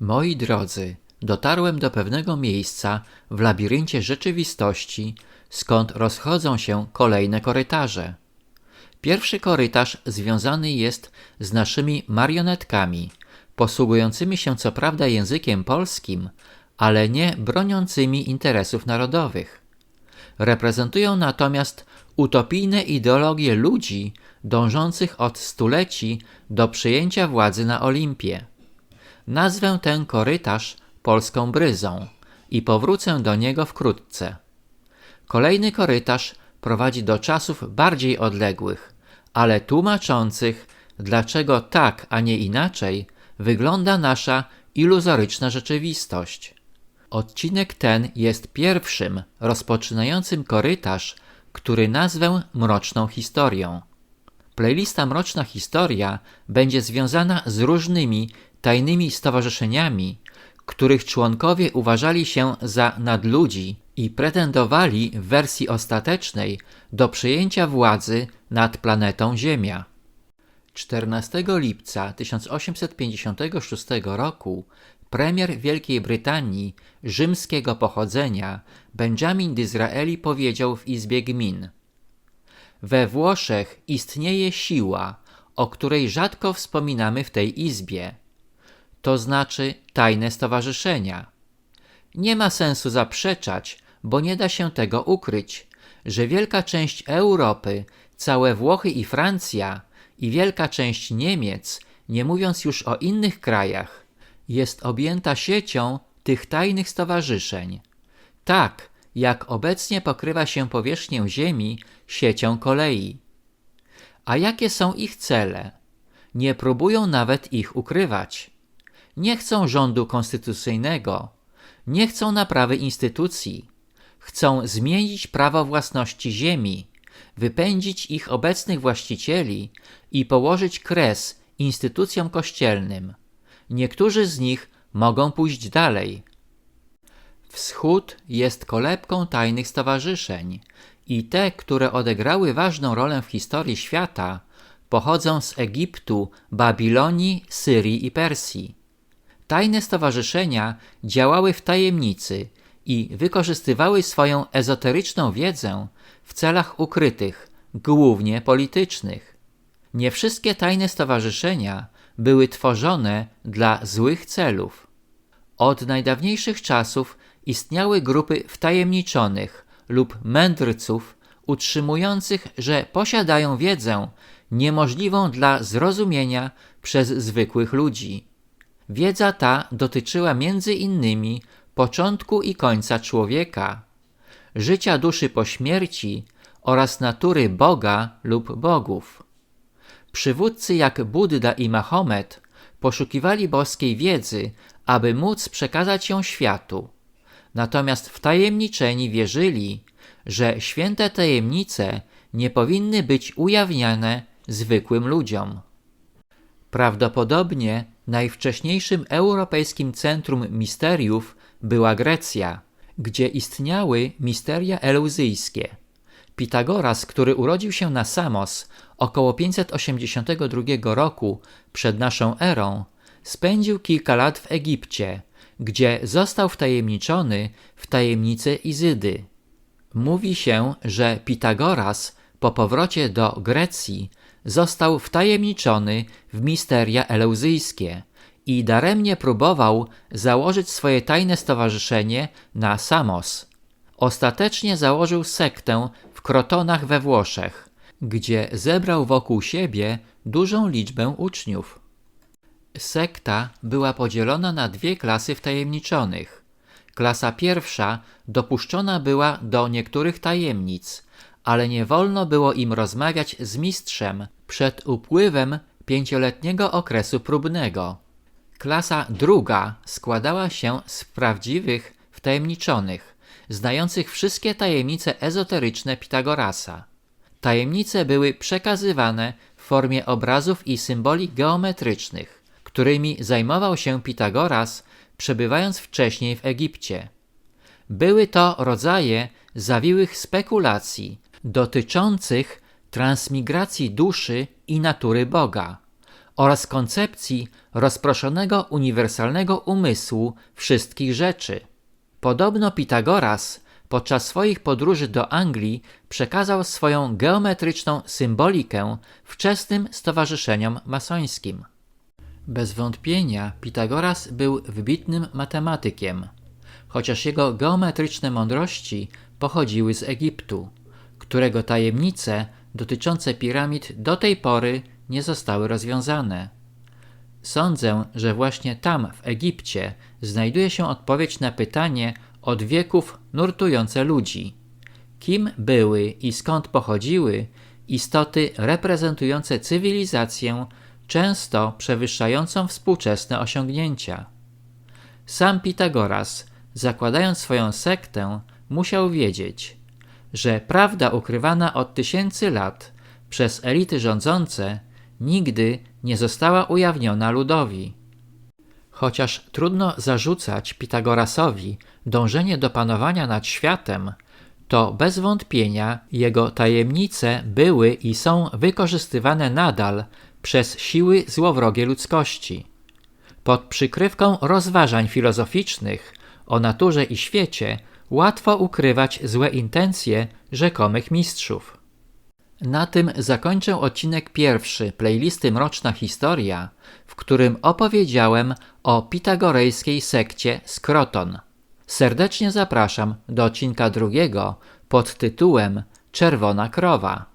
Moi drodzy, dotarłem do pewnego miejsca w labiryncie rzeczywistości, skąd rozchodzą się kolejne korytarze. Pierwszy korytarz związany jest z naszymi marionetkami, posługującymi się co prawda językiem polskim, ale nie broniącymi interesów narodowych. Reprezentują natomiast utopijne ideologie ludzi dążących od stuleci do przejęcia władzy na Olimpie. Nazwę ten korytarz polską bryzą i powrócę do niego wkrótce. Kolejny korytarz prowadzi do czasów bardziej odległych, ale tłumaczących, dlaczego tak, a nie inaczej wygląda nasza iluzoryczna rzeczywistość. Odcinek ten jest pierwszym, rozpoczynającym korytarz, który nazwę Mroczną Historią. Playlista Mroczna Historia będzie związana z różnymi tajnymi stowarzyszeniami, których członkowie uważali się za nadludzi i pretendowali w wersji ostatecznej do przejęcia władzy nad planetą Ziemia. 14 lipca 1856 roku premier Wielkiej Brytanii rzymskiego pochodzenia Benjamin Disraeli powiedział w Izbie Gmin: we Włoszech istnieje siła, o której rzadko wspominamy w tej izbie. To znaczy tajne stowarzyszenia. Nie ma sensu zaprzeczać, bo nie da się tego ukryć, że wielka część Europy, całe Włochy i Francja i wielka część Niemiec, nie mówiąc już o innych krajach, jest objęta siecią tych tajnych stowarzyszeń. Tak, jak obecnie pokrywa się powierzchnię Ziemi siecią kolei. A jakie są ich cele? Nie próbują nawet ich ukrywać. Nie chcą rządu konstytucyjnego, nie chcą naprawy instytucji. Chcą zmienić prawo własności ziemi, wypędzić ich obecnych właścicieli i położyć kres instytucjom kościelnym. Niektórzy z nich mogą pójść dalej. Wschód jest kolebką tajnych stowarzyszeń i te, które odegrały ważną rolę w historii świata, pochodzą z Egiptu, Babilonii, Syrii i Persji. Tajne stowarzyszenia działały w tajemnicy i wykorzystywały swoją ezoteryczną wiedzę w celach ukrytych, głównie politycznych. Nie wszystkie tajne stowarzyszenia były tworzone dla złych celów. Od najdawniejszych czasów istniały grupy wtajemniczonych lub mędrców utrzymujących, że posiadają wiedzę niemożliwą dla zrozumienia przez zwykłych ludzi. Wiedza ta dotyczyła między innymi początku i końca człowieka, życia duszy po śmierci oraz natury Boga lub bogów. Przywódcy jak Budda i Mahomet poszukiwali boskiej wiedzy, aby móc przekazać ją światu. Natomiast wtajemniczeni wierzyli, że święte tajemnice nie powinny być ujawniane zwykłym ludziom. Prawdopodobnie najwcześniejszym europejskim centrum misteriów była Grecja, gdzie istniały misteria eleuzyjskie. Pitagoras, który urodził się na Samos około 582 roku przed naszą erą, spędził kilka lat w Egipcie, gdzie został wtajemniczony w tajemnicę Izydy. Mówi się, że Pitagoras po powrocie do Grecji został wtajemniczony w misteria eleuzyjskie i daremnie próbował założyć swoje tajne stowarzyszenie na Samos. Ostatecznie założył sektę w Krotonach we Włoszech, gdzie zebrał wokół siebie dużą liczbę uczniów. Sekta była podzielona na dwie klasy wtajemniczonych. Klasa pierwsza dopuszczona była do niektórych tajemnic, ale nie wolno było im rozmawiać z mistrzem przed upływem 5-letniego okresu próbnego. Klasa druga składała się z prawdziwych wtajemniczonych, znających wszystkie tajemnice ezoteryczne Pitagorasa. Tajemnice były przekazywane w formie obrazów i symboli geometrycznych, którymi zajmował się Pitagoras, przebywając wcześniej w Egipcie. Były to rodzaje zawiłych spekulacji dotyczących transmigracji duszy i natury Boga oraz koncepcji rozproszonego uniwersalnego umysłu wszystkich rzeczy. Podobno Pitagoras podczas swoich podróży do Anglii przekazał swoją geometryczną symbolikę wczesnym stowarzyszeniom masońskim. Bez wątpienia Pitagoras był wybitnym matematykiem, chociaż jego geometryczne mądrości pochodziły z Egiptu, którego tajemnice dotyczące piramid do tej pory nie zostały rozwiązane. Sądzę, że właśnie tam, w Egipcie, znajduje się odpowiedź na pytanie od wieków nurtujące ludzi. Kim były i skąd pochodziły istoty reprezentujące cywilizację często przewyższającą współczesne osiągnięcia? Sam Pitagoras, zakładając swoją sektę, musiał wiedzieć, że prawda ukrywana od tysięcy lat przez elity rządzące nigdy nie została ujawniona ludowi. Chociaż trudno zarzucać Pitagorasowi dążenie do panowania nad światem, to bez wątpienia jego tajemnice były i są wykorzystywane nadal przez siły złowrogie ludzkości. Pod przykrywką rozważań filozoficznych o naturze i świecie łatwo ukrywać złe intencje rzekomych mistrzów. Na tym zakończę odcinek pierwszy playlisty Mroczna Historia, w którym opowiedziałem o pitagorejskiej sekcie Skroton. Serdecznie zapraszam do odcinka drugiego pod tytułem Czerwona krowa.